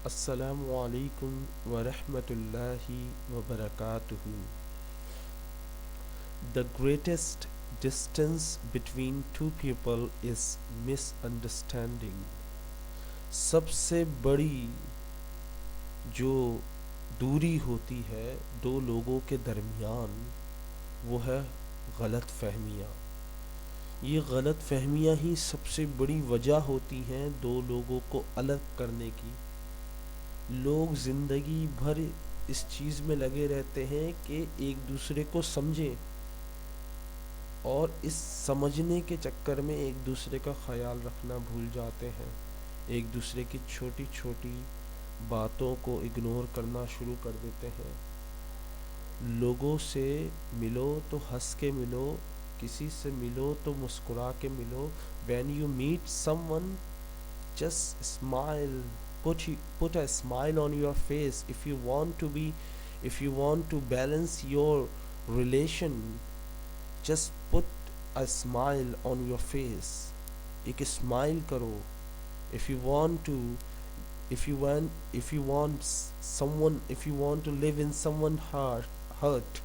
अस्सलामु अलैकुम व रहमतुल्लाहि व बरकातुहू। The greatest distance between two people is misunderstanding. सबसे बड़ी जो दूरी होती है दो लोगों के दरमियान वो है गलत फहमियाँ। ये गलत फहमियाँ ही सबसे बड़ी वजह होती हैं दो लोगों को अलग करने की। लोग ज़िंदगी भर इस चीज़ में लगे रहते हैं कि एक दूसरे को समझें और इस समझने के चक्कर में एक दूसरे का ख्याल रखना भूल जाते हैं। एक दूसरे की छोटी छोटी बातों को इग्नोर करना शुरू कर देते हैं। लोगों से मिलो तो हंस के मिलो, किसी से मिलो तो मुस्कुरा के मिलो। When you meet someone, just smile. Put a smile on your face. If you want to balance your relation, just put a smile on your face. एक स्माइल करो। if you want to if you want someone if you want to live in someone hurt,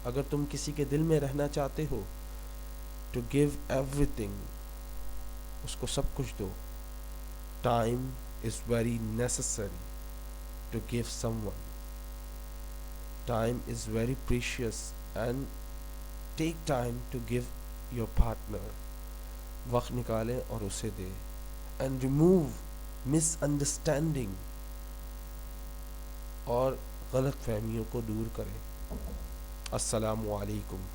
अगर तुम किसी के दिल में रहना चाहते हो to give everything, उसको सब कुछ दो। time is very necessary to give someone. Time is very precious and take time to give your partner. वक्त निकालें और उसे दे। and remove misunderstanding, और गलत फहमियों को दूर करें। अस्सलामु अलैकुम।